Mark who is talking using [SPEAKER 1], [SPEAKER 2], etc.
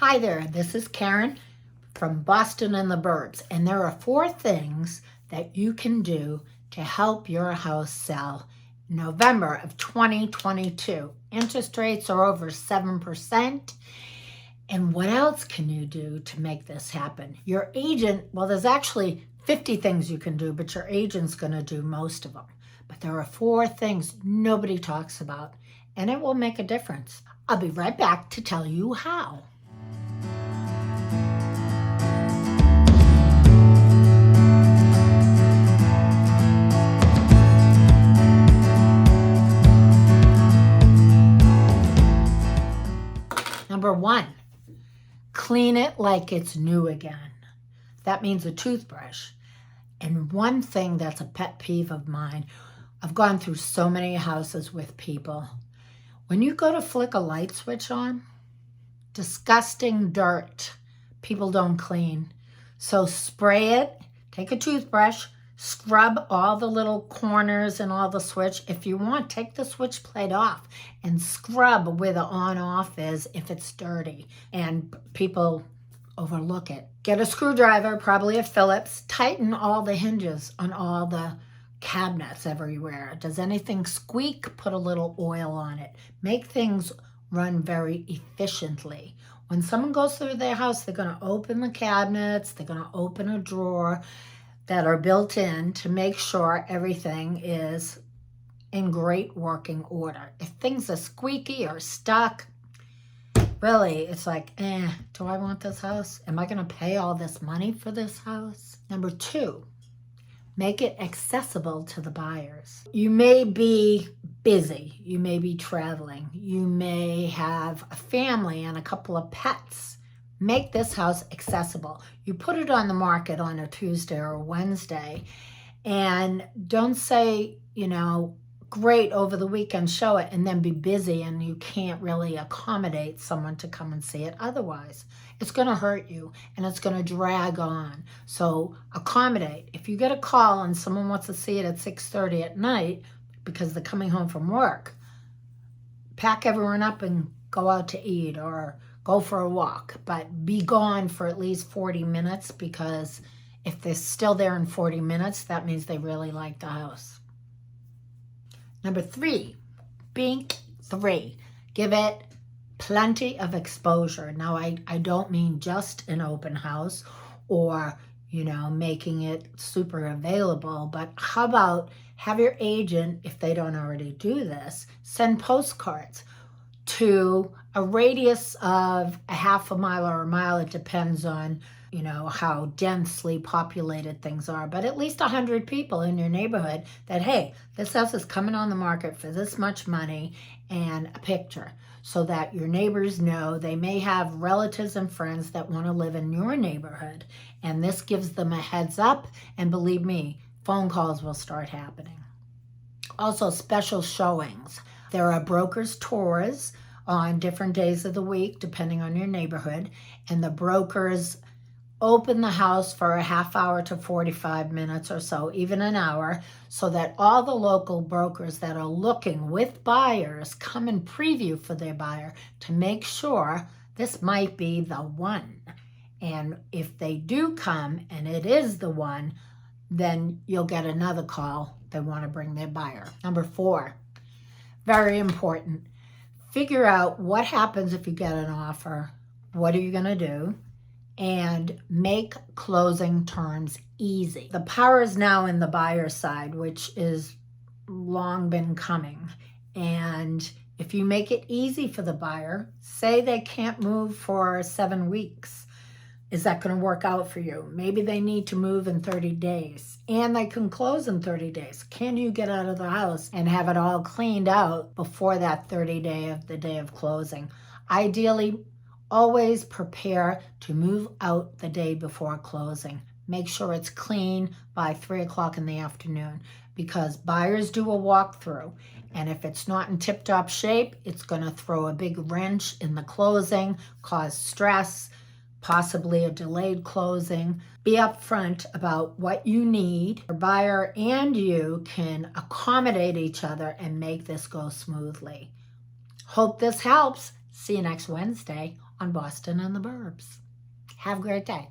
[SPEAKER 1] Hi there, this is Karen from Boston and the Birds, and there are 4 things that you can do to help your house sell in November of 2022. Interest rates are over 7%. And what else can you do to make this happen? Your agent, well, there's actually 50 things you can do, but your agent's going to do most of them. But there are 4 things nobody talks about, and it will make a difference. I'll be right back to tell you how. Number 1, clean it like it's new again. That means a toothbrush. And one thing that's a pet peeve of mine, I've gone through so many houses with people. When you go to flick a light switch on, disgusting dirt. People don't clean. So spray it, take a toothbrush, scrub all the little corners and all the switch. If you want, take the switch plate off and scrub where the on-off is if it's dirty. And people overlook it. Get a screwdriver, probably a Phillips, tighten all the hinges on all the cabinets everywhere. Does anything squeak? Put a little oil on it. Make things run very efficiently. When someone goes through their house, they're going to open the cabinets, they're going to open a drawer that are built in to make sure everything is in great working order. If things are squeaky or stuck, really, it's like, do I want this house? Am I going to pay all this money for this house? Number 2, make it accessible to the buyers. You may be busy. You may be traveling. You may have a family and a couple of pets. Make this house accessible. You put it on the market on a Tuesday or a Wednesday, and don't say, great, over the weekend show it, and then be busy and you can't really accommodate someone to come and see it. Otherwise, it's going to hurt you and it's going to drag on. So accommodate. If you get a call and someone wants to see it at 6:30 at night because they're coming home from work, pack everyone up and go out to eat or go for a walk, but be gone for at least 40 minutes, because if they're still there in 40 minutes, that means they really like the house. Number 3, big 3, give it plenty of exposure. Now, I don't mean just an open house or, making it super available, but how about have your agent, if they don't already do this, send postcards to a radius of a half a mile or a mile. It depends on, how densely populated things are, but at least 100 people in your neighborhood that, hey, this house is coming on the market for this much money, and a picture, so that your neighbors know. They may have relatives and friends that want to live in your neighborhood, and this gives them a heads up, and believe me, phone calls will start happening. Also, special showings. There are brokers' tours on different days of the week, depending on your neighborhood, and the brokers open the house for a half hour to 45 minutes or so, even an hour, so that all the local brokers that are looking with buyers come and preview for their buyer to make sure this might be the one. And if they do come and it is the one, then you'll get another call. They want to bring their buyer. Number 4, very important. Figure out what happens if you get an offer. What are you going to do? And make closing terms easy. The power is now in the buyer's side, which is long been coming. And if you make it easy for the buyer, say they can't move for 7 weeks. Is that going to work out for you? Maybe they need to move in 30 days and they can close in 30 days. Can you get out of the house and have it all cleaned out before that 30 day of the day of closing? Ideally, always prepare to move out the day before closing. Make sure it's clean by 3 o'clock in the afternoon, because buyers do a walkthrough. And if it's not in tip-top shape, it's going to throw a big wrench in the closing, cause stress, possibly a delayed closing. Be upfront about what you need. Your buyer and you can accommodate each other and make this go smoothly. Hope this helps. See you next Wednesday on Boston and the Burbs. Have a great day.